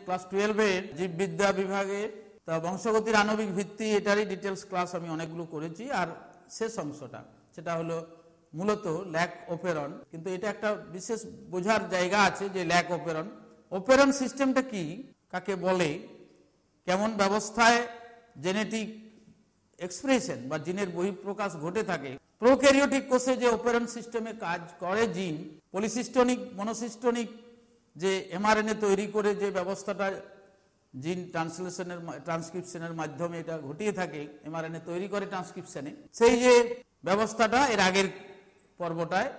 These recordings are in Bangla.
ক্লাস 12 এর জীববিদ্যা বিভাগে তা বংশগতির আণবিক ভিত্তি এটারই ডিটেলস ক্লাস আমি অনেকগুলো করেছি। আর শেষ অংশটা সেটা হলো মূলত ল্যাক অপেরন, কিন্তু এটা একটা বিশেষ বোঝার জায়গা আছে যে ল্যাক অপেরন, অপেরন সিস্টেমটা কি, কাকে বলে, কেমন ব্যবস্থায় জেনেটিক এক্সপ্রেশন বা জিনের বহিঃপ্রকাশ ঘটে থাকে। প্রোক্যারিওটিক কোষে যে অপেরন সিস্টেমে কাজ করে জিন, পলিসিস্টনিক মনোসিস্টনিক যে এমআরএনএ তৈরি করে যে ব্যবস্থাটা জিন ট্রান্সক্রিপশনের মাধ্যমে এটা ঘটিয়ে থাকে, এমআরএনএ তৈরি করে ট্রান্সক্রিপশনে, সেই যে ব্যবস্থাটা এর আগের পর্বটায়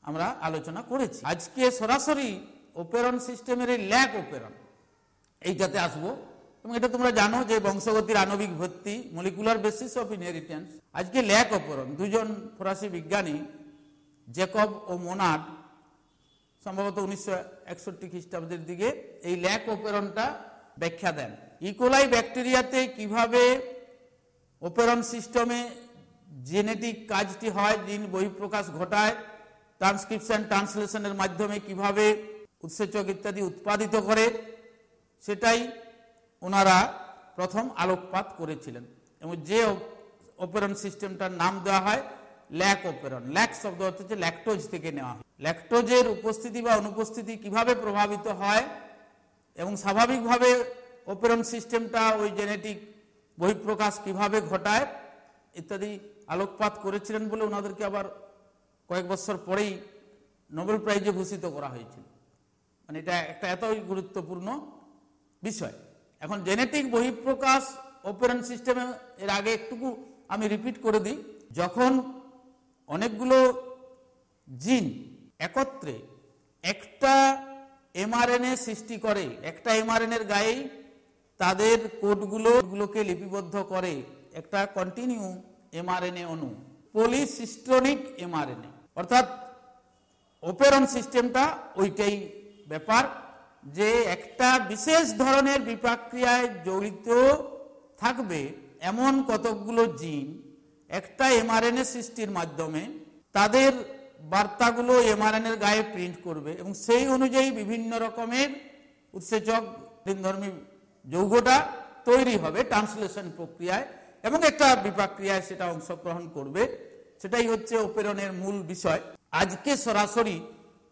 আমরা আলোচনা করেছি। আজকে সরাসরি অপেরন সিস্টেমের এই ল্যাক অপেরন এইটাতে আসবো। এবং এটা তোমরা জানো যে বংশগতির আণবিক ভিত্তি, মলিকুলার বেসিস অফ ইনহেরিটেন্স। আজকে ল্যাক অপেরন, দুজন ফরাসি বিজ্ঞানী জেকব ও মোনাড সম্ভবত 1961 খ্রিস্টাব্দের দিকে এই ল্যাক অপেরনটা ব্যাখ্যা দেন। ইকোলাই ব্যাকটেরিয়াতে কিভাবে অপেরন সিস্টেমে জেনেটিক কাজটি হয়, জিন বহিঃপ্রকাশ ঘটায়, ট্রান্সক্রিপশন ট্রান্সলেশনের মাধ্যমে কিভাবে উৎসেচক ইত্যাদি উৎপাদিত করে, সেটাই ওনারা প্রথম আলোকপাত করেছিলেন। এবং যে অপেরন সিস্টেমটার নাম দেওয়া হয় ল্যাক অপেরন। ল্যাক শব্দ হচ্ছে ল্যাকটোজ থেকে নেওয়া হয়। ল্যাকটোজের উপস্থিতি বা অনুপস্থিতি কিভাবে প্রভাবিত হয় এবং স্বাভাবিকভাবে অপেরন সিস্টেমটা ওই জেনেটিক বহিঃপ্রকাশ কিভাবে ঘটায় ইত্যাদি আলোকপাত করেছিলেন বলে ওনাদেরকে আবার কয়েক বছর পরেই নোবেল প্রাইজে ভূষিত করা হয়েছিল। মানে এটা একটা এতই গুরুত্বপূর্ণ বিষয়। এখন জেনেটিক বহিঃপ্রকাশ অপেরন সিস্টেমে এর আগে একটুকু আমি রিপিট করে দিই। যখন অনেকগুলো জিন একত্রে একটা এমআরএনএ সৃষ্টি করে, একটা এমআরএনএর গায়েই তাদের কোডগুলোকে লিপিবদ্ধ করে একটা কন্টিনিউ এমআরএনএ অণু, পলিসিস্টনিক এমআরএনএ। অর্থাৎ অপেরন সিস্টেমটা ওইটাই ব্যাপার যে একটা বিশেষ ধরনের বিপাক্রিয়ায় জড়িত থাকবে এমন কতকগুলো জিন একটা এমআরএনএ সৃষ্টির মাধ্যমে তাদের বার্তাগুলো এমআরএনএর গায়ে প্রিন্ট করবে এবং সেই অনুযায়ী বিভিন্ন রকমের উৎসেচক ধর্মী যৌগটা তৈরি হবে ট্রান্সলেশন প্রক্রিয়ায় এবং একটা বিপাক্রিয়ায় সেটা অংশগ্রহণ করবে। সেটাই হচ্ছে অপেরনের মূল বিষয়। আজকে সরাসরি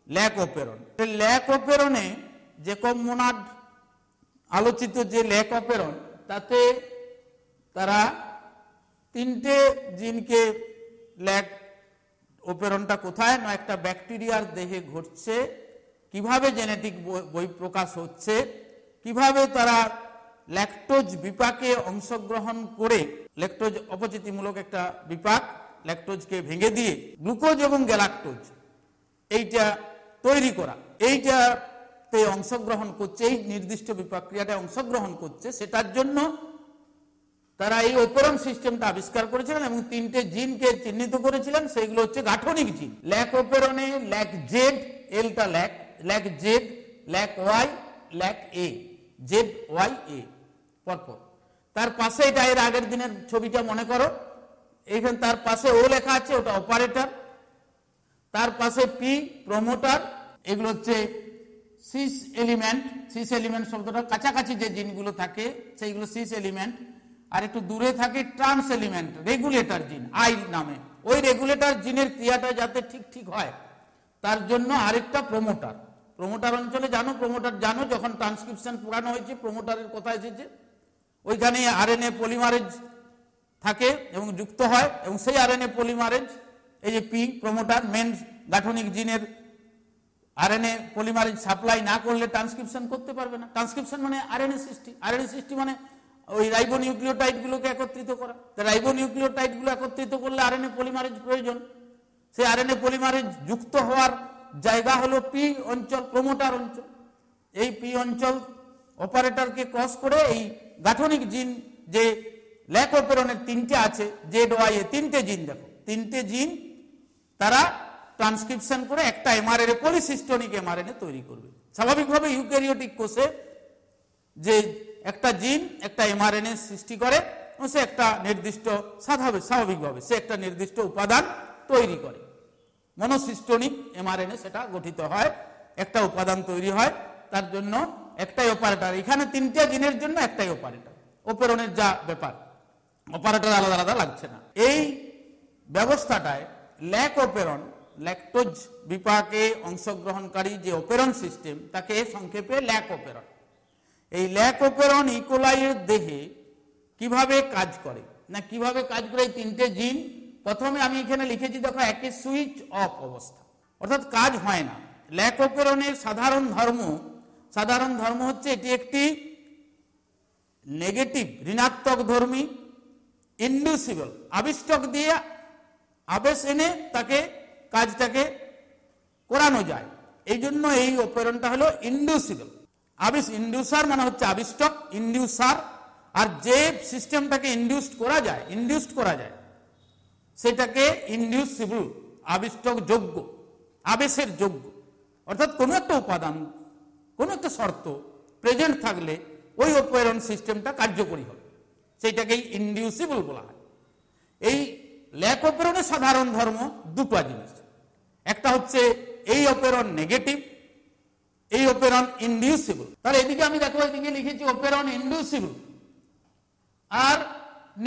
ল্যাক অপেরন। ল্যাক অপেরনে জেকব মোনাড আলোচিত যে ল্যাক অপেরন, তাতে তারা তিনটে জিনকে, ল্যাক অপেরনটা কোথায় না একটা ব্যাকটেরিয়ার দেহে ঘটছে, কিভাবে জেনেটিক বহিঃপ্রকাশ হচ্ছে, কিভাবে তারা ল্যাকটোজ বিপাকে অংশগ্রহণ করে, ল্যাকটোজ অপচিতিমূলক একটা বিপাক, ল্যাকটোজকে ভেঙে দিয়ে গ্লুকোজ এবং গ্যালাক্টোজ এইটা তৈরি করা, এইটাতে অংশগ্রহণ করছে, এই নির্দিষ্ট বিপাক্রিয়াটা অংশগ্রহণ করছে, সেটার জন্য তারা এই অপেরন সিস্টেমটা আবিষ্কার করেছিলেন এবং তিনটে জিনকে চিহ্নিত করেছিলেন। সেইগুলো হচ্ছে গাঠনিক জিন। ল্যাক অপেরনে ল্যাক জেড, এলটা lac, lac Z, lac Y, lac A, Z Y A পরপর। তার পাশে এটা এর আগের দিনের ছবিটা মনে করো, এইখানে তার পাশে ও লেখা আছে, ওটা অপারেটর, তার পাশে পি প্রমোটার, এগুলো হচ্ছে সিস এলিমেন্ট। সিস এলিমেন্ট শব্দটা কাছাকাছি যে জিনগুলো থাকে সেইগুলো সিস এলিমেন্ট, আর একটু দূরে থাকে ট্রান্স এলিমেন্ট, রেগুলেটর জিন আই নামে। ওই রেগুলেটর জিনের ক্রিয়াটা যাতে ঠিক হয় তার জন্য আরেকটা প্রমোটার। প্রমোটার অঞ্চলে জানো যখন ট্রান্সক্রিপশন পুরানো হয়েছে প্রমোটারের কথা এসেছে, ওইখানে আরএনএ পলিমারেজ থাকে এবং যুক্ত হয় এবং সেই আরএনএ পলিমারেজ, এই যে পি প্রমোটার, মেন গাঠনিক জিনের আরএনএ পলিমারেজ সাপ্লাই না করলে ট্রান্সক্রিপশন করতে পারবে না। ট্রান্সক্রিপশন মানে আরএনএ সৃষ্টি, আরএনএ সৃষ্টি মানে ওই রাইবোনিউক্লিওটাইডগুলোকে একত্রিত করা। রাইবোনিউক্লিওটাইডগুলো একত্রিত করলে আরএনএ পলিমারেজ প্রয়োজন। সেই আরএনএ পলিমারেজ যুক্ত হওয়ার জায়গা হলো পি অঞ্চল, প্রমোটার অঞ্চল। এই পি অঞ্চল অপারেটরকে ক্রস করে এই গাঠনিক জিন যে ল্যাক অপেরনের তিনটে আছে, জেড ওয়াই এ, তিনটে জিন, দেখো তিনটে জিন, তারা ট্রান্সক্রিপশন করে একটা এমআরএনএ, পলিসিস্টনিক এমআরএনএ তৈরি করবে। স্বাভাবিকভাবে ইউক্যারিওটিক কোষে যে একটা জিন একটা এমআরএনএ সৃষ্টি করে এবং সে একটা নির্দিষ্ট স্বাভাবিকভাবে সে একটা নির্দিষ্ট উপাদান তৈরি করে। মনোসিস্টনিক এমআরএনএ সেটা গঠিত হয়, একটা উপাদান তৈরি হয়, তার জন্য একটাই অপারেটর, এখানে তিনটা জিনের জন্য একটাই অপারেটর। অপেরণের যা ব্যাপার, অপারেটর আলাদা আলাদা লাগছে না। এই ব্যবস্থাটায় ল্যাক অপেরণ, ল্যাকটোজ বিপাকে অংশগ্রহণকারী যে অপেরণ সিস্টেম, তাকে সংক্ষেপে ল্যাক অপেরণ। এই ল্যাক অপেরণ ইকোলাইয়ের দেহে কিভাবে কাজ করে, না কিভাবে কাজ করে এই তিনটে জিন। প্রথমে আমি এখানে লিখেছি, দেখো, একে সুইচ অফ অবস্থা, অর্থাৎ কাজ হয় না। ল্যাক অপেরণের সাধারণ ধর্ম হচ্ছে এটি একটি নেগেটিভ, ঋণাত্মক ধর্মী, ইন্ডিউসিবল, আবিষ্টক দিয়ে আবেশ এনে তাকে কাজটাকে করানো যায়। এই জন্য এই অপেরণটা হলো ইন্ডিউসিবল। ইন্ডিউসার মানে হচ্ছে আবিষ্টক, ইন্ডিউসার। আর যে সিস্টেমটাকে ইন্ডিউসড করা যায় সেটাকে ইন্ডিউসিবল, আবিষ্টক যোগ্য, আবেশের যোগ্য। অর্থাৎ কোনো একটা উপাদান, কোনো একটা শর্ত প্রেজেন্ট থাকলে ওই অপেরণ সিস্টেমটা কার্যকরী হবে, সেইটাকেই ইন্ডিউসিবল বলা হয়। এই ল্যাক অপেরণের সাধারণ ধর্ম দুটো জিনিস, একটা হচ্ছে এই অপেরণ নেগেটিভ, এই অপেরণ ইন্ডিউসিবল। তাহলে এদিকে আমি দেখো, এদিকে লিখেছি অপেরণ ইন্ডিউসিবল আর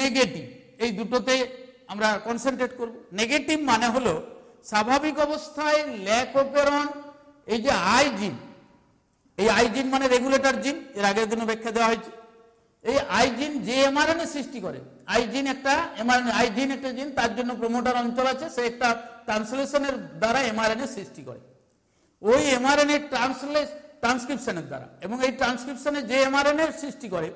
নেগেটিভ, এই দুটোতে আমরা কনসেন্ট্রেট করব। নেগেটিভ মানে হলো স্বাভাবিক অবস্থায় ল্যাক অপেরণ, এই যে আই জিন, এই আই জিন মানে রেগুলেটর জিন, এর আগের দিনও ব্যাখ্যা দেওয়া হয়েছে। এই আই জিন যে এমআরএনএ সৃষ্টি করে, আই জিন একটা জিন, তার জন্য প্রমোটার অঞ্চল আছে, সে একটা ট্রান্সলেশনের দ্বারা এমআরএনএ সৃষ্টি করে। ওই এমআরএনএ ট্রান্সক্রিপশনের দ্বারা, এবং এই ট্রান্সক্রিপশনে যে এমআরএনএ সৃষ্টি করে,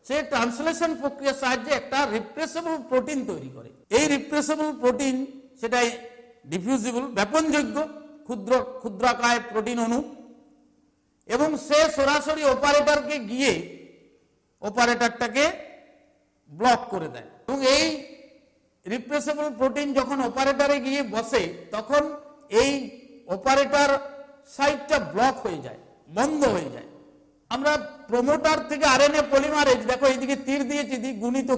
সে ট্রান্সলেশন প্রক্রিয়ার সাহায্যে একটা রিপ্রেসেবল প্রোটিন তৈরি করে। এই রিপ্রেসেবল প্রোটিন সেটাই ডিফিউজিবল, ব্যাপনযোগ্য, ক্ষুদ্রাকায় প্রোটিন অণু, এবং সে সরাসরি অপারেটরকে গিয়ে অপারেটরটাকে ব্লক করে দেয়। এবং এই রিপ্রেসেবল প্রোটিন যখন অপারেটরে গিয়ে বসে, তখন এই অপারেটর সাইটটা ব্লক হয়ে যায়, বন্ধ হয়ে যায়। আমরা প্রমোটার থেকে আরএনএ পলিমারেজ, দেখো এইদিকে তীর দিয়েছি, গুণিত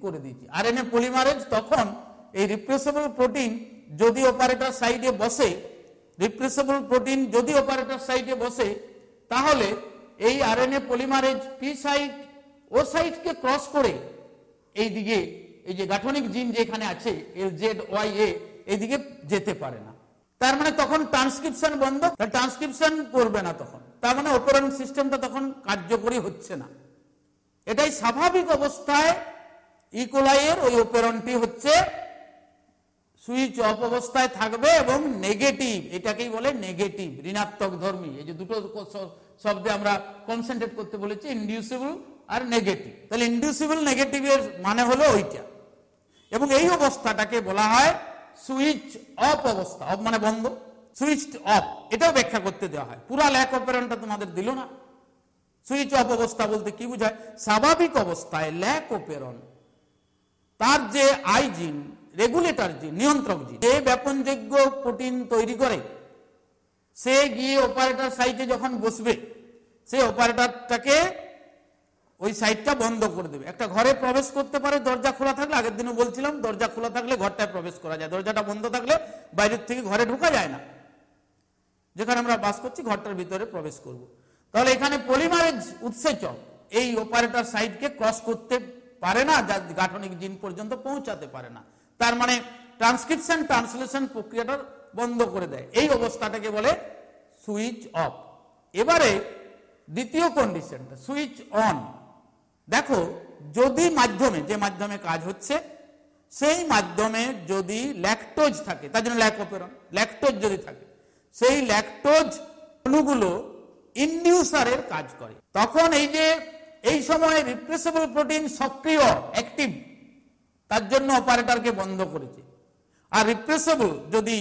করে দিয়েছি, আরএনএ পলিমারেজ, তখন এই রিপ্রেসেবল প্রোটিন যদি অপারেটর সাইডে বসে, তাহলে এই আরএনএ পলিমারেজ পি সাইট ও সাইটকে ক্রস করে এইদিকে এই যে গাঠনিক জিন যেখানে আছে LZYA, এইদিকে যেতে পারে না। তার মানে তখন ট্রান্সক্রিপশন বন্ধ, ট্রান্সক্রিপশন করবে না তখন, তার মানে অপেরণ সিস্টেমটা তখন কার্যকরী হচ্ছে না। এটাই স্বাভাবিক অবস্থায় ইকোলাইয়ের ওই অপেরণটি হচ্ছে সুইচ অফ অবস্থায় থাকবে এবং নেগেটিভ, এটাকেই বলে নেগেটিভ, ঋণাত্মক ধর্মী। এই যে দুটো শব্দে আমরা কনসেন্ট্রেট করতে বলেছি, ইন্ডিউসিবল আর নেগেটিভ। তাহলে ইন্ডিউসিবল নেগেটিভের মানে হলো ওইটা, এবং এই অবস্থাটাকে বলা হয় সুইচ অফ অবস্থা। অফ মানে বন্ধ, সুইচ অফ, এটাও ব্যাখ্যা করতে দেওয়া হয়। পুরা ল্যাক অপেরণটা তোমাদের দিল না। সুইচ অফ অবস্থা বলতে কি বোঝায়? স্বাভাবিক অবস্থায় ল্যাক অপেরণ, তার যে আই জিন, রেগুলেটর জিন, নিয়ন্ত্রক জিন, যে ব্যাপনযোগ্য প্রোটিন তৈরি করে, সে গিয়ে অপারেটর সাইটে যখন বসবে, সে অপারেটরটাকে ওই সাইটটা বন্ধ করে দেবে। একটা ঘরে প্রবেশ করতে পারে দরজা খোলা থাকলে, আগের দিনও বলছিলাম, দরজা খোলা থাকলে ঘরটায় প্রবেশ করা যায়, দরজাটা বন্ধ থাকলে বাইরের থেকে ঘরে ঢোকা যায় না। যেখানে আমরা বাস করছি ঘরটার ভিতরে প্রবেশ করব। তাহলে এখানে পলিমারেজ উৎসেচক এই অপারেটর সাইটকে ক্রস করতে পারে না, যা গাঠনিক জিন পর্যন্ত পৌঁছাতে পারে না। তার মানে ট্রান্সলেশন প্রক্রিয়াটা বন্ধ করে দেয়। এই অবস্থাটাকে বলে সুইচ অফ। এবারে দ্বিতীয় কন্ডিশনটা সুইচ অন। দেখো, যদি যে মাধ্যমে কাজ হচ্ছে, সেই মাধ্যমে যদি ল্যাকটোজ থাকে, তার জন্য ল্যাক অপেরণ, ল্যাকটোজ যদি থাকে, সেই ল্যাকটোজ অণুগুলো ইন্ডিউসারের কাজ করে। তখন এই সময় রিপ্রেসেবল প্রোটিন সক্রিয়, অ্যাক্টিভ, তার জন্য অপারেটরকে বন্ধ করেছে। আর রিপ্রেসেবল যদি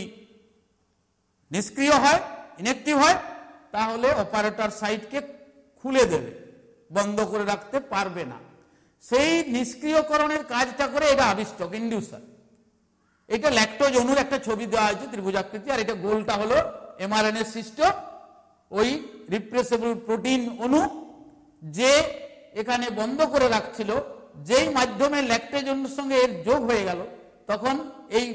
নিষ্ক্রিয় হয়, ইনঅ্যাক্টিভ হয়, তাহলে অপারেটর সাইটকে খুলে দেবে, বন্ধ করে রাখতে পারবে না। সেই নিষ্ক্রিয়করণের কাজটা করে এটা আবিষ্টক, ইন্ডিউসার। এটা ল্যাকটোজ অণুর একটা ছবি দেওয়া হয়েছে ত্রিভুজাকৃতি, আর এটা গোলটা হলো এমআরএনএ সৃষ্ট ওই রিপ্রেসেবল প্রোটিন অণু, যে এখানে বন্ধ করে রাখছিল। যেই মাধ্যমে ল্যাকটোজ অণুর সঙ্গে এর যোগ হয়ে গেল, তখন এই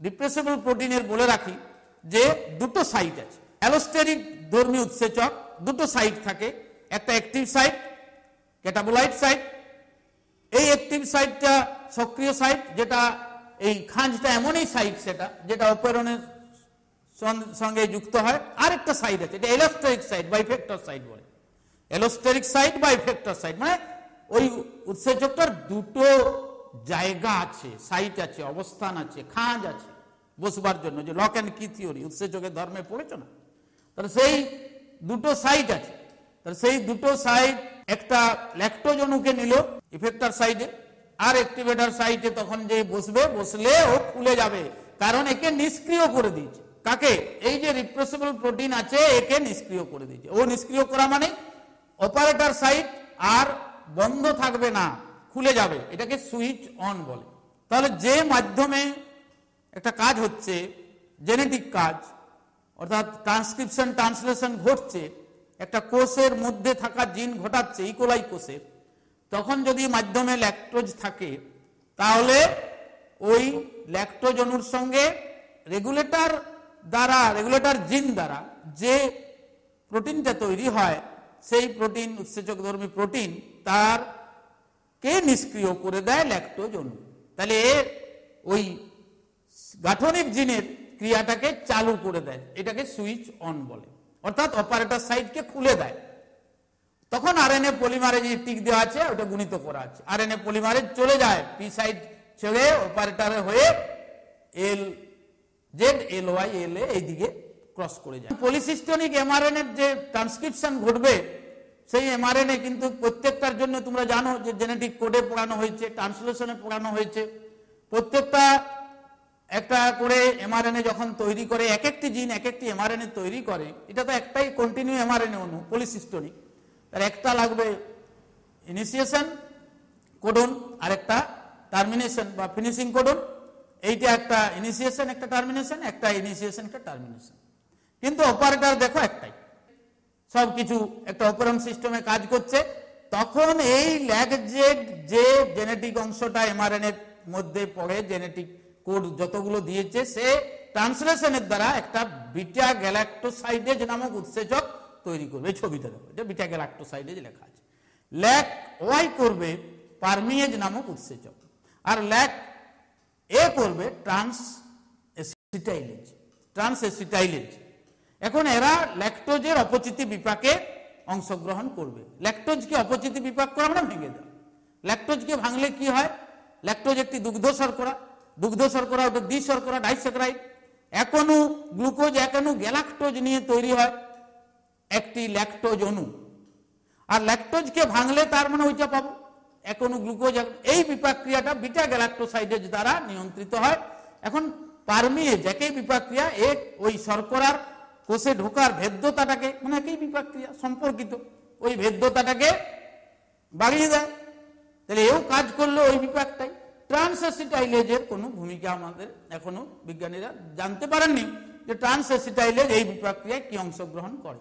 রিপ্রেসেবল প্রোটিনের বলে রাখি যে দুটো সাইট আছে, অ্যালোস্টেরিক ধর্মী উৎসেচক দুটো সাইট থাকে, একটা অ্যাক্টিভ সাইট, ক্যাটাবোলাইট সাইট। এই অ্যাক্টিভ সাইটটা সক্রিয় সাইট, যেটা এই খাঁজটা এমনই সাইট সেটা যেটা অপেরণের সঙ্গে যুক্ত হয়। আরেকটা সাইট আছে, এটা এলোস্টেরিক সাইট বা ইফেক্টর সাইট বলে। এলোস্টেরিক সাইট বা ইফেক্টর সাইট মানে ওই উৎসেচকটার দুটো জায়গা আছে, সাইট আছে, অবস্থান আছে, খাঁজ আছে বসবার জন্য, যে লক অ্যান্ড কি থিওরি উৎসেচকের ধর্মে পড়েছো না? তাহলে সেই দুটো সাইট আছে। তাহলে সেই দুটো সাইট একটা ল্যাকটোজ অণুকে নিল ইফেক্টর সাইডে, আর অ্যাক্টিভেটর সাইটে তখন যে বসলে ও খুলে যাবে, কারণ একে নিষ্ক্রিয় করে দিয়েছে। কাকে? এই যে রিপ্রেসিবল প্রোটিন আছে একে নিষ্ক্রিয় করে দিয়েছে। ও নিষ্ক্রিয় করা মানে অপারেটর সাইট আর বন্ধ থাকবে না, খুলে যাবে, এটাকে সুইচ অন বলে। তাহলে যে মাধ্যমে একটা কাজ হচ্ছে, জেনেটিক কাজ, অর্থাৎ ট্রান্সক্রিপশন ট্রান্সলেশন ঘটছে, একটা কোষের মধ্যে থাকা জিন ঘটাচ্ছে ইকোলাই কোষের, তখন যদি মাধ্যমে ল্যাকটোজ থাকে তাহলে ওই ল্যাকটোজ অণুর সঙ্গে রেগুলেটর জিন দ্বারা যে প্রোটিনটা তৈরি হয়, সেই প্রোটিন উৎসেচকধর্মী প্রোটিন তার কে নিষ্ক্রিয় করে দেয় ল্যাকটোজ অণু। তাহলে ওই গাঠনিক জিনের ক্রিয়াটাকে চালু করে দেয়, এটাকে সুইচ অন বলে, অর্থাৎ অপারেটর সাইটকে খুলে দেয়। তখন আরএনএ পলিমারেজ টিক দেওয়া আছে, ওটা গুণিত করা আছে, আরএনএ পলিমারেজ চলে যায় পি সাইট ছেড়ে অপারেটরে হয়ে L Z L Y L এ এইদিকে ক্রস করে যায়। পলিসিস্টনিক এমআরএনএ যে ট্রান্সক্রিপশন ঘটবে, সেই এমআরএনএ কিন্তু প্রত্যেকটার জন্য তোমরা জানো যে জেনেটিক কোডে পড়ানো হয়েছে, ট্রান্সলেশনে পড়ানো হয়েছে। প্রত্যেকটা একটা করে এমআরএনএ যখন তৈরি করে, এক একটি জিন এক একটি এমআরএনএ তৈরি করে, এটা তো একটাই কন্টিনিউ এমআরএনএ অণু পলিসিস্টনিক, তার একটা লাগবে ইনিশিয়েশন কোডন আর একটা টার্মিনেশন বা ফিনিশিং কোডন। এইটা একটা ইনিশিয়েশন একটা টার্মিনেশন, একটা ইনিশিয়েশন একটা টার্মিনেশন। কিন্তু অপারেটর দেখো একটাই, সবকিছু একটা অপারেশন সিস্টেমে কাজ করছে। তখন এই ল্যাকজেড যে জেনেটিক অংশটা এমআরএনএর মধ্যে পড়ে, জেনেটিক কোড যতগুলো দিয়েছে, সে ট্রান্সলেশনের দ্বারা একটা বিটা গ্যালাক্টোসাইডেজ নামক উৎসেচক তৈরি করবে। এই ছবিটা দেখো, এটা বিটা গ্যালাক্টোসাইডেজ লেখা আছে। ল্যাক ওয়াই করবে পারমিয়েজ নামক উৎসেচক, আর ল্যাক এ করবে ট্রান্স এসিটাইলেজ। এখন এরা ল্যাকটোজের অপচিতি বিপাকে অংশগ্রহণ করবে। ল্যাকটোজকে অপচিতি বিপাক করা মানে ভেঙে দেওয়া। ল্যাকটোজকে ভাঙলে কি হয়? ল্যাকটোজ একটি দুগ্ধ শর্করা, ওটা দ্বি শর্করা ডাইস্যাকারাইড, এক অণু গ্লুকোজ, এক অণু গ্যালাক্টোজ নিয়ে তৈরি হয় একটি ল্যাকটোজ অণু। আর ল্যাকটোজকে ভাঙলে তার মানে ওইটা পাবো, এক অণু গ্লুকোজ। এই বিপাক ক্রিয়াটা বিটা গ্যালাক্টোসাইডেজ দ্বারা নিয়ন্ত্রিত হয়। এখন পারমিয়েজ একই বিপাক ক্রিয়া, ওই শর্করার কোষে ঢোকার ভেদ্যতাটাকে, মানে একই বিপাক ক্রিয়া সম্পর্কিত, ওই ভেদ্যতাটাকে বাড়িয়ে দেয়। তাহলে এও কাজ করলো ওই বিপাকটাই। ট্রান্সএসিটাইলেজের কোনো ভূমিকা আমাদের এখনো বিজ্ঞানীরা জানতে পারেননি যে ট্রান্সএসিটাইলেজ এই বিপাক ক্রিয়ায় কি অংশগ্রহণ করে,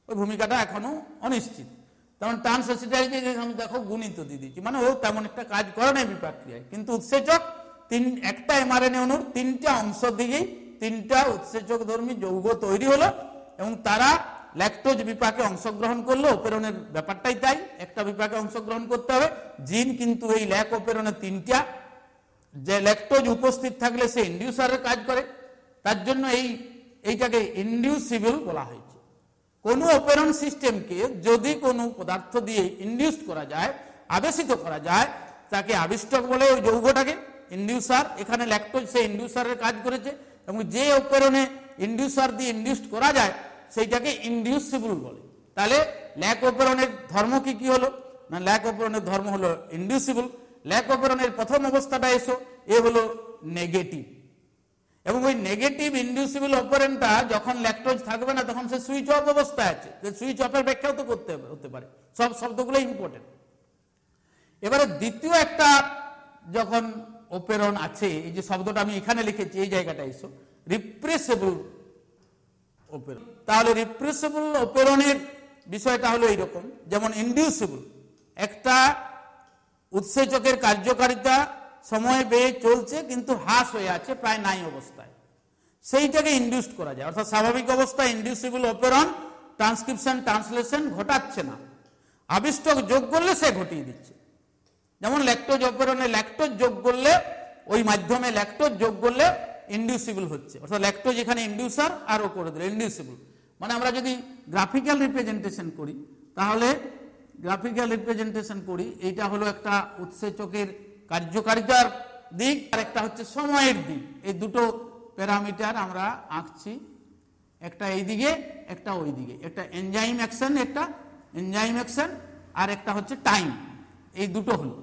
ওই ভূমিকাটা এখনো অনিশ্চিত। তেমন ট্রান্সএসিটাইলেজ দেখো গুণিত দিয়ে দিচ্ছি, মানে ও তেমন একটা কাজ করে না বিপাক ক্রিয়ায়। কিন্তু উৎসেচক একটা এমআরএনএ অণুর তিনটা অংশ দিয়েই তিনটা উৎসেচক ধর্মী যৌগ তৈরি হলো, এবং তারা ল্যাকটোজ বিপাকে অংশগ্রহণ করলো। অপেরণের ব্যাপারটাই তাই, একটা বিপাকে অংশগ্রহণ করতে হবে। জিন কিন্তু এই ল্যাক অপেরণে তিনটা, যে ল্যাকটোজ উপস্থিত থাকলে সে ইন্ডিউসারের কাজ করে, তার জন্য এইটাকে ইন্ডিউসিবল বলা হয়েছে। কোনো অপেরণ সিস্টেমকে যদি কোনো পদার্থ দিয়ে ইন্ডিউস করা যায়, আবেশিত করা যায়, তাকে আবিষ্টক বলে। ওই যৌগটাকে ইন্ডিউসার, এখানে ল্যাকটোজ সে ইন্ডিউসারের কাজ করেছে, এবং যে অপেরণে ইন্ডিউসার দিয়ে ইন্ডিউস করা যায় সেইটাকে ইন্ডিউসিবল বলে। তাহলে ল্যাক অপেরণের ধর্ম কি হলো না? ল্যাক অপেরণের ধর্ম হলো ইন্ডিউসিবল। ল্যাক অপেরণের প্রথম অবস্থাটা এ হলো নেগেটিভ, এবং ওই নেগেটিভ ইন্ডিউসিবল অপারেন্টটা যখন ল্যাকটোজ থাকবে না তখন সে সুইচ অফ অবস্থায় আছে। সুইচ অফের ব্যাখ্যাও তো করতে হতে পারে, সব শব্দগুলো ইম্পর্টেন্ট। এবারে দ্বিতীয় একটা যখন অপেরণ আছে, এই যে শব্দটা আমি এখানে লিখেছি এই জায়গাটা রিপ্রেসেবল অপেরণ। তাহলে রিপ্রেসেবল অপেরণের বিষয়টা হলো এইরকম, যেমন ইন্ডিউসিবল, একটা উৎসেচকের কার্যকারিতা সময় বেয়ে চলছে কিন্তু হ্রাস হয়ে আছে প্রায় নাই অবস্থায়, সেইটাকে ইন্ডিউসড করা যায়। অর্থাৎ স্বাভাবিক অবস্থায় ইন্ডিউসিবল অপেরণ ট্রান্সক্রিপশন ট্রান্সলেশন ঘটাচ্ছে না, আবিষ্টক যোগ করলে সে ঘটিয়ে দিচ্ছে। যেমন ল্যাকটোজ অপেরণে ল্যাকটোজ যোগ করলে, ওই মাধ্যমে ল্যাকটোজ যোগ করলে ইনডিউসিবল হচ্ছে, অর্থাৎ ল্যাকটোজ এখানে ইনডিউসার আর ও করে দিল ইনডিউসিবল। মানে আমরা যদি গ্রাফিক্যাল রিপ্রেজেন্টেশন করি, তাহলে গ্রাফিক্যাল রিপ্রেজেন্টেশন করি, এইটা হলো একটা উৎসেচকের কার্যকারিতার দিক, আর একটা হচ্ছে সময়ের দিক। এই দুটো প্যারামিটার আমরা আঁকছি, একটা এই দিকে একটা ওই দিকে, একটা এনজাইম অ্যাকশন, একটা এনজাইম অ্যাকশন, আর একটা হচ্ছে টাইম। এই দুটো হলো,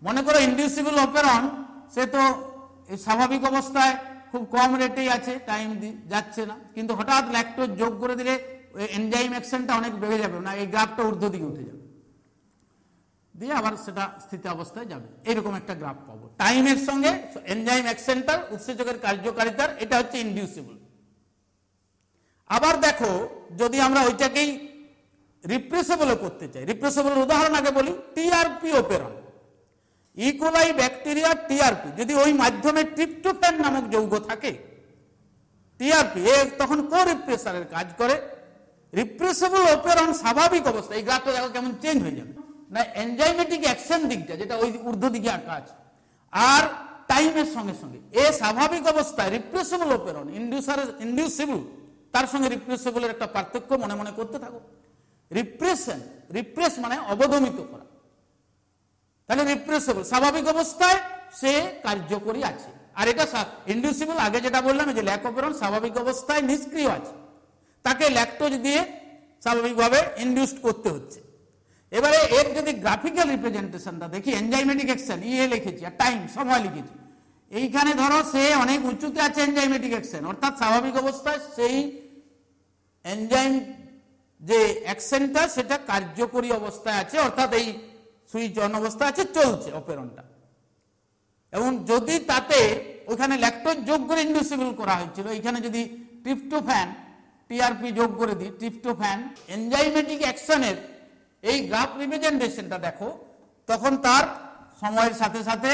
মনে করো ইনডিউসিবল অপেরন, সে তো স্বাভাবিক অবস্থায় খুব কম রেটেই আছে, টাইম যাচ্ছে না, কিন্তু হঠাৎ ল্যাকটোজ যোগ করে দিলে এনজাইম অ্যাকশনটা অনেক বেড়ে যাবে না, এই গ্রাফটা ঊর্ধ্ব দিকে উঠে যাবে, দিয়ে আবার সেটা স্থিতি অবস্থায় যাবে। এইরকম একটা গ্রাফ পাবো টাইমের সঙ্গে এনজাইম অ্যাকশনটার, উৎসেচকের কার্যকারিতার, এটা হচ্ছে ইনডিউসিবল। আবার দেখো, যদি আমরা ওইটাকেই রিপ্রেসেবল করতে চাই, রিপ্রেসেবল উদাহরণ আগে বলি, TRP operon, E coli bacteria TRP, যদি ওই মাধ্যমে ট্রিপ্টোফ্যান নামক যৌগ থাকে, টিআরপি তখন কো রিপ্রেসারের কাজ করে। রিপ্রেসেবল অপেরন স্বাভাবিক অবস্থা, এই গ্রাফটা দেখো কেমন চেঞ্জ হয়ে যাবে না, এনজাইমেটিক অ্যাকশন দিকটা যেটা ওই ঊর্ধ্ব দিকে আঁকা আছে, আর টাইমের সঙ্গে সঙ্গে এ স্বাভাবিক অবস্থায় রিপ্রেসেবল অপেরন, ইনডিউসিবল, তার সঙ্গে রিপ্রেসেবলের একটা পার্থক্য মনে মনে করতে থাকো। রিপ্রেস মানে অবদমিত করা, তাহলে রিপ্রেসেবল স্বাভাবিক অবস্থায় সে কার্যকরী আছে, আর এটা ইনডিউসিবল আগে যেটা বললাম যে ল্যাক অপেরন স্বাভাবিক অবস্থায় নিষ্ক্রিয় আছে, তাকে ল্যাকটোজ দিয়ে স্বাভাবিকভাবে ইনডিউসড করতে হচ্ছে। এবারে এর যদি গ্রাফিক্যাল রিপ্রেজেন্টেশনটা দেখি, এনজাইমেটিক অ্যাকশন ইয়ে লিখেছি আর টাইম সময় লিখেছি, এইখানে ধরো সে অনেক উঁচুতে আছে এনজাইমেটিক অ্যাকশন, অর্থাৎ স্বাভাবিক অবস্থায় সেই এনজাইম যে অ্যাকশনটা সেটা কার্যকরী অবস্থায় আছে, অর্থাৎ এই সুইচ অন অবস্থা আছে, চলছে অপেরনটা। এবং যদি তাতে ওখানে ল্যাকটোজ যোগ করে ইনডিউসিবল করা হয়েছিল, এখানে যদি ট্রিপ্টোফ্যান টিআরপি যোগ করে দিই, ট্রিপ্টোফ্যান এনজাইমেটিক অ্যাকশনের এই গ্রাফ রিপ্রেজেন্টেশনটা দেখো, তখন তার সময়ের সাথে সাথে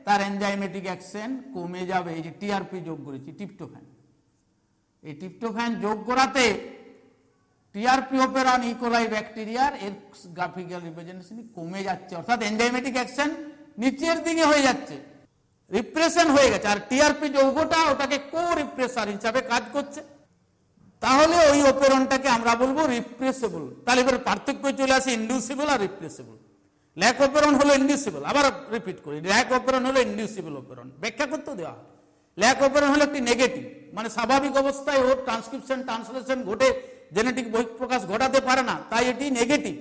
তার এনজাইমেটিক অ্যাকশন কমে যাবে। এই যে টিআরপি যোগ করেছি ট্রিপ্টোফ্যান, এই ট্রিপ্টোফ্যান যোগ করাতে টিআরপি অপেরন ইকোলাই ব্যাকটেরিয়ার এর গ্রাফিক্যাল রিপ্রেজেন্টেশন কমে যাচ্ছে, অর্থাৎ এনজাইমেটিক অ্যাকশন নিচের দিকে হয়ে যাচ্ছে, রিপ্রেশন হয়ে গেছে, আর টিআরপি যৌগটা ওটাকে কো রিপ্রেসার হিসাবে কাজ করছে। তাহলে ওই অপেরনটাকে আমরা বলবো রিপ্রেসেবল। তাহলে এবার পার্থক্য চলে আসে ইনডিউসিবল আর রিপ্রেসেবল। ল্যাক অপেরন হলো ইনডিউসিবল, আবার রিপিট করি, ল্যাক অপেরন হলো ইনডিউসিবল অপেরন, ব্যাখ্যা করতে দেওয়া হয়। ল্যাক অপেরন হলো একটি নেগেটিভ, মানে স্বাভাবিক অবস্থায় ওর ট্রান্সক্রিপশন ট্রান্সলেশন ঘটে জেনেটিক বহিঃপ্রকাশ ঘটাতে পারে না, তাই এটি নেগেটিভ।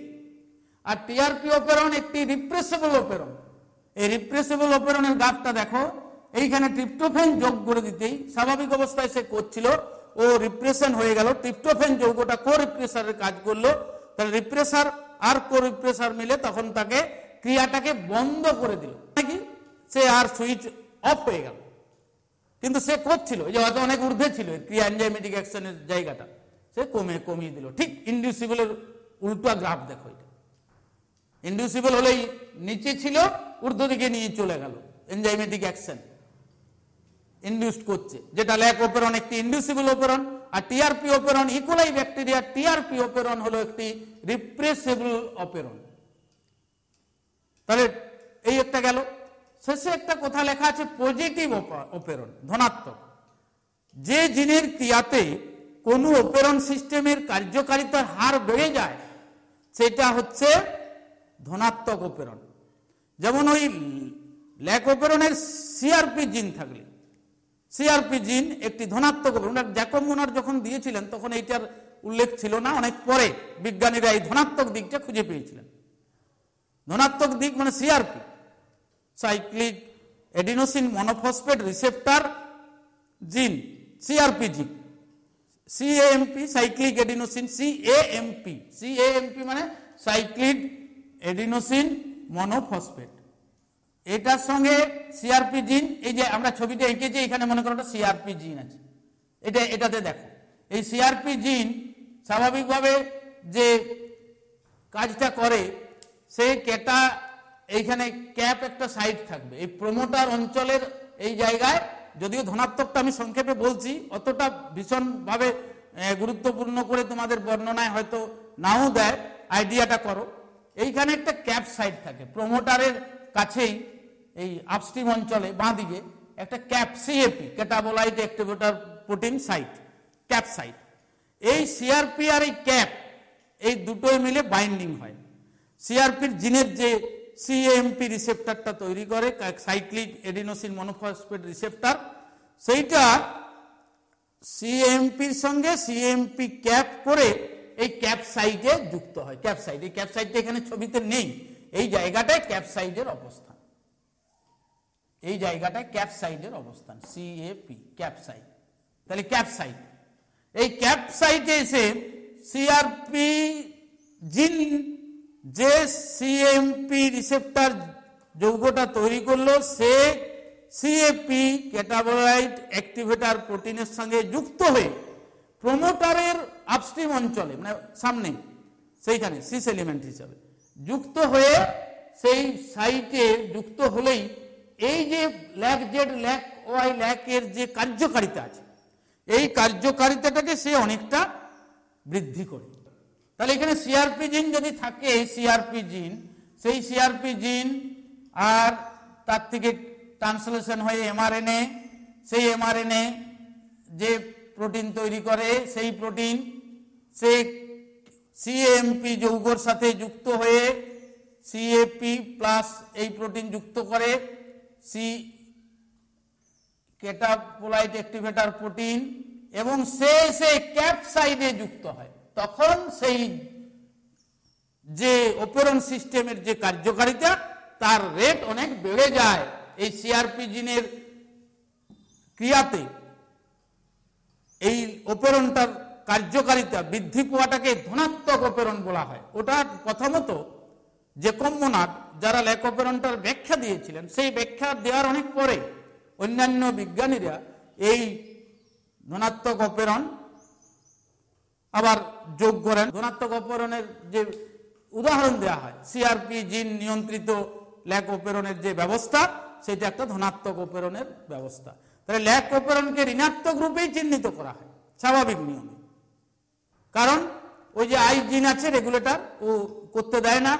আর টিআরপি অপেরন একটি রিপ্রেসেবল অপেরন। এই রিপ্রেসেবল অপেরনের গ্রাফটা দেখো, এইখানে ট্রিপ্টোফ্যান যোগ করে দিতেই স্বাভাবিক অবস্থায় সে করছিল, ও রিপ্রেশন হয়ে গেল, ট্রিপ্টোফ্যান যৌগটা কো রিপ্রেসারের কাজ করলো, তাহলে রিপ্রেসার আর কো রিপ্রেসার মিলে তখন তাকে ক্রিয়াটাকে বন্ধ করে দিল, নাকি সে আর সুইচ অফ হয়ে গেল, কিন্তু সে করছিল, যে হয়তো অনেক ঊর্ধ্বে ছিল ক্রিয়া এনজাইমেটিক অ্যাকশনের জায়গাটা, সে কমিয়ে দিল। ঠিক ইনডিউসিবলের উল্টা গ্রাফ দেখো, এটা ইনডিউসিবল হলেই নিচে ছিল, ঊর্ধ্ব দিকে নিয়ে চলে গেল, এনজাইমেটিক অ্যাকশন ইনডিউসড করছে, যেটা ল্যাক অপেরন একটি ইনডিউসিবল অপেরন, আর TRP operon E coli bacteria TRP operon হলো একটি রিপ্রেসেবল অপেরন। তাহলে এই একটা গেল। শেষে একটা কথা লেখা আছে পজিটিভ অপেরন, ধনাত্মক। যে জিনের ক্রিয়াতে কোনো অপেরন সিস্টেমের কার্যকারিতার হার বেড়ে যায় সেটা হচ্ছে ধনাত্মক অপেরন। যেমন ওই ল্যাক অপেরনের সিআরপি জিন থাকলে, সিআরপি জিন একটি ধনাত্মক অপেরন। জ্যাকব মুনার যখন দিয়েছিলেন তখন এইটার উল্লেখ ছিল না, অনেক পরে বিজ্ঞানীরা এই ধনাত্মক দিকটা খুঁজে পেয়েছিলেন। ধনাত্মক দিক মানে CRP, cyclic adenosine monophosphate receptor জিন, সিআরপি জিন, সিএএমপি সাইক্লিক এডিনোসিন, সিএএমপি মানে সাইক্লিক এডিনোসিন মনোফসফেট, এটার সঙ্গে সিআরপি জিন, এই যে আমরা ছবিটা এঁকেছি এখানে মনে করো সিআরপি জিন আছে, এটাতে দেখো এই সিআরপি জিন স্বাভাবিকভাবে যে কাজটা করে, সেই কেটা এইখানে ক্যাপ একটা সাইড থাকবে এই প্রমোটার অঞ্চলের এই জায়গায়, যদিও ধনাত্মকটা আমি সংক্ষেপে বলছি, অতটা ভীষণভাবে গুরুত্বপূর্ণ করে তোমাদের বর্ণনায় হয়তো নাও দেয়, আইডিয়াটা করো। এইখানে একটা ক্যাপ সাইট থাকে প্রমোটারের কাছেই, এই আপস্ট্রিম অঞ্চলে বাঁ দিকে একটা CAP CAP catabolite activator protein site, CAP site. এই সিআরপি আর এই ক্যাপ এই দুটোই মিলে বাইন্ডিং হয়। সিআরপির জিনের যে সিএমপি রিসেপ্টরটা তৈরি করে, সাইক্লিক এডিনোসিন মনোফসফেট রিসেপ্টর, সেইটা সিএমপির সঙ্গে সিএমপি ক্যাপ করে এই ক্যাপ সাইটে যুক্ত হয়। ক্যাপ সাইট, এই ক্যাপ সাইটটা এখানে ছবিতে নেই, এই জায়গাটায় ক্যাপ সাইটের অবস্থান, এই জায়গাটায় ক্যাপ সাইটের অবস্থান, সিএপি ক্যাপ সাইট। তাহলে ক্যাপ সাইট, এই ক্যাপ সাইটে এসে সিআরপি জিন যে সিএমপি রিসেপ্টর যৌগটা তৈরি করলো, সে সিএপি ক্যাটাবোলাইট অ্যাক্টিভেটর প্রোটিনের সঙ্গে যুক্ত হয়ে প্রমোটারের আপস্ট্রিম অঞ্চলে, মানে সামনে সেইখানে সিস এলিমেন্ট হিসাবে যুক্ত হয়ে সেই সাইটে যুক্ত হলেই এই যে ল্যাক জেড ল্যাক ওয়াই ল্যাকের যে কার্যকারিতা আছে, এই কার্যকারিতাটাকে সে অনেকটা বৃদ্ধি করে। তাহলে এখানে সিআরপি জিন যদি থাকে, সিআরপি জিন, সেই সিআরপি জিন আর তার থেকে ট্রান্সলেশন হয়ে এমআরএনএ, সেই এমআরএনএ যে প্রোটিন তৈরি করে, সেই প্রোটিন সে সিএমপি যৌগর সাথে যুক্ত হয়ে সিএপি প্লাস এই প্রোটিন যুক্ত করে সি ক্যাটাবোলাইট অ্যাক্টিভেটর প্রোটিন, এবং সে ক্যাপ সাইডে যুক্ত হয়। তখন সেই যে অপেরন সিস্টেমের যে কার্যকারিতা, তার রেট অনেক বেড়ে যায়। এই সিআরপি জিনের ক্রিয়াতে এই অপেরনটার কার্যকারিতা বৃদ্ধি পাওয়াটাকে ধনাত্মক অপেরন বলা হয়। ওটা প্রথমত জেকব মোনাড যারা ল্যাক অপেরনটার ব্যাখ্যা দিয়েছিলেন, সেই ব্যাখ্যা দেওয়ার অনেক পরে অন্যান্য বিজ্ঞানীরা এই ধনাত্মক অপেরন আবার যোগ করেন। ধনাত্মক অপেরনের যে উদাহরণ দেওয়া হয়, সিআরপি জিন নিয়ন্ত্রিত ল্যাক অপেরনের যে ব্যবস্থা, সেটা একটা ধনাত্মক অপেরনের ব্যবস্থা। তাহলে ল্যাক অপেরনকে ঋণাত্মক রূপেই চিহ্নিত করা হয় স্বাভাবিক নিয়মে, কারণ ওই যে আই জিন আছে রেগুলেটর, ও করতে দেয় না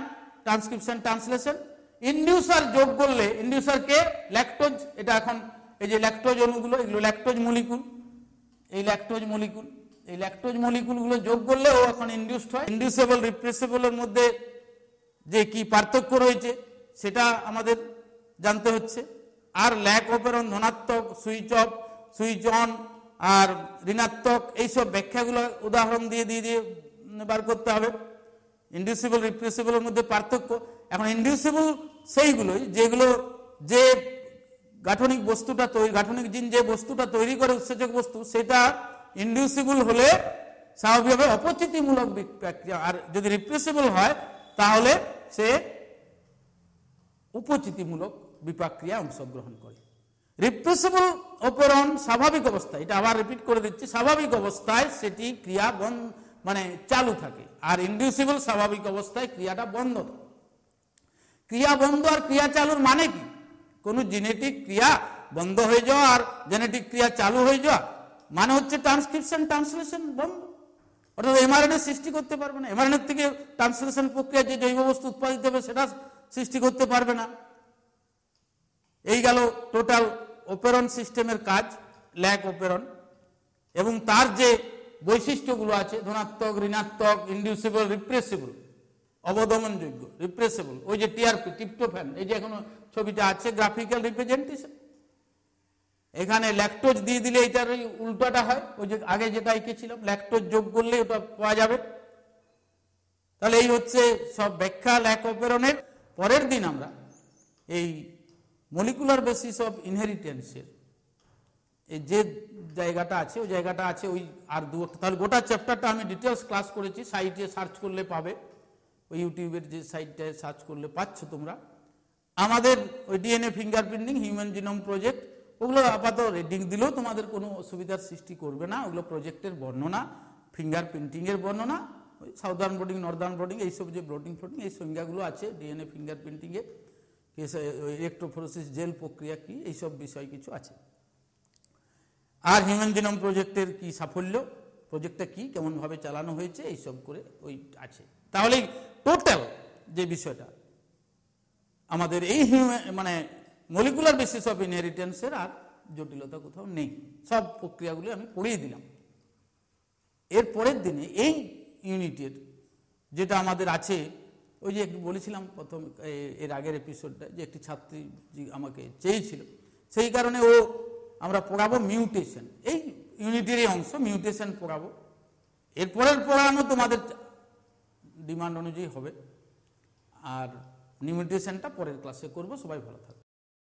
ট্রান্সক্রিপশন ট্রান্সলেশন। ইন্ডিউসার যোগ করলে, ইন্ডিউসারকে ল্যাকটোজ, এটা এখন এই যে ল্যাকটোজ অণুগুলো, এগুলো ল্যাকটোজ মলিকুল, এই ল্যাকটোজ মলিকুল, এই ল্যাকটোজ মলিকুলগুলো যোগ করলে ও এখন ইন্ডিউসড হয়। ইন্ডিউসেবল রিপ্রেসেবলের মধ্যে যে কি পার্থক্য রয়েছে সেটা আমাদের জানতে হচ্ছে। আর ল্যাক অপেরন ধনাত্মক, সুইচ অফ, সুইচ অন, আর ঋণাত্মক, এইসব ব্যাখ্যাগুলো উদাহরণ দিয়ে দিয়ে দিয়ে বার করতে হবে। ইন্ডিউসেবল রিপ্রেসেবলের মধ্যে পার্থক্য, এখন ইন্ডিউসেবল সেইগুলোই যেগুলো যে গাঠনিক বস্তুটা তৈরি, গাঠনিক জিন যে বস্তুটা তৈরি করে উৎসেচক বস্তু, সেটা ইন্ডিউসেবল হলে স্বাভাবিকভাবে অপচিতিমূলক বিক্রিয়া, আর যদি রিপ্রেসেবল হয় তাহলে সে উপচিতিমূলক বিপাক্রিয়া অংশগ্রহণ করে। রিপ্রেসেবল অপেরন স্বাভাবিক অবস্থায়, এটা আবার রিপিট করে দিচ্ছি, স্বাভাবিক অবস্থায় সেটি ক্রিয়া মানে চালু থাকে, আর ইন্ডিউসেবল স্বাভাবিক অবস্থায় ক্রিয়াটা বন্ধ থাকে। ক্রিয়া বন্ধ আর ক্রিয়া চালুর মানে কি? কোন জেনেটিক ক্রিয়া বন্ধ হয়ে যাওয়া আর জেনেটিক ক্রিয়া চালু হয়ে যাওয়া মানে হচ্ছে ট্রান্সক্রিপশন ট্রান্সলেশন বন্ধ, অর্থাৎ এমআরএনএ সৃষ্টি করতে পারবে না, এমআরএনএ থেকে ট্রান্সলেশন প্রক্রিয়া যে জৈব বস্তু উৎপাদিত হবে সেটা সৃষ্টি করতে পারবে না। এই গেল টোটাল অপেরন সিস্টেমের কাজ, ল্যাক অপেরন, এবং তার যে বৈশিষ্ট্যগুলো আছে, ধনাত্মক, ঋণাত্মক, ইন্ডিউসেবল, রিপ্রেসেবল, অবদমনযোগ্য, রিপ্রেসেবল, ওই যে টিআরপি, ট্রিপ্টোফ্যান, এই যে এখনো ছবিটা আছে গ্রাফিক্যাল রিপ্রেজেন্টেশন। এখানে ল্যাকটোজ দিয়ে দিলে এটার ওই উল্টোটা হয়, ওই যে আগে যেটা এঁকেছিলাম, ল্যাকটোজ যোগ করলে ওটা পাওয়া যাবে। তাহলে এই হচ্ছে সব ব্যাখ্যা ল্যাক অপেরনের। পরের দিন আমরা এই মলিকুলার বেসিস অফ ইনহেরিটেন্সের এই যে জায়গাটা আছে, ওই জায়গাটা আছে ওই আর দু, তাহলে গোটা চ্যাপ্টারটা আমি ডিটেলস ক্লাস করেছি, সাইটে সার্চ করলে পাবে, ওই ইউটিউবের যে সাইটটায় সার্চ করলে পাচ্ছ তোমরা। আমাদের ওই DNA fingerprinting, human genome project, ওগুলো আপাতত রেটিং দিলেও তোমাদের কোনো অসুবিধার সৃষ্টি করবে না। ওগুলো প্রজেক্টের বর্ণনা, ফিঙ্গার প্রিন্টিংয়ের বর্ণনা, ওই সাউদার্ন ব্রোডিং, নর্দার্ন ব্রোডিং, এইসব যে ব্রোডিং ফ্রোডিং, এই সংজ্ঞাগুলো আছে ডিএনএ ফিঙ্গার প্রিন্টিংয়ে, ইলেকট্রোফোরেসিস জেল প্রক্রিয়া কি, এইসব বিষয় কিছু আছে। আর হিউম্যান জিনোম প্রজেক্টের কি সাফল্য, প্রজেক্টটা কি, কেমনভাবে চালানো হয়েছে, এইসব করে ওই আছে। তাহলে টোটাল যে বিষয়টা আমাদের এই মানে মলিকুলার বেসিস অফ ইনহেরিটেন্সের আর জটিলতা কোথাও নেই, সব প্রক্রিয়াগুলি আমি পড়িয়ে দিলাম। এর পরের দিনে এই ইউনিটের যেটা আমাদের আছে, ওই যে বলেছিলাম প্রথম এর আগের এপিসোডটা, যে একটি ছাত্রী আমাকে চেয়েছিল, সেই কারণে আমরা পড়াবো মিউটেশন। এই ইউনিটেরই অংশ মিউটেশন পড়াবো। এরপরের পড়ানো তোমাদের ডিমান্ড অনুযায়ী হবে, আর মিউটেশনটা পরের ক্লাসে করব। সবাই ভালো থাকবে।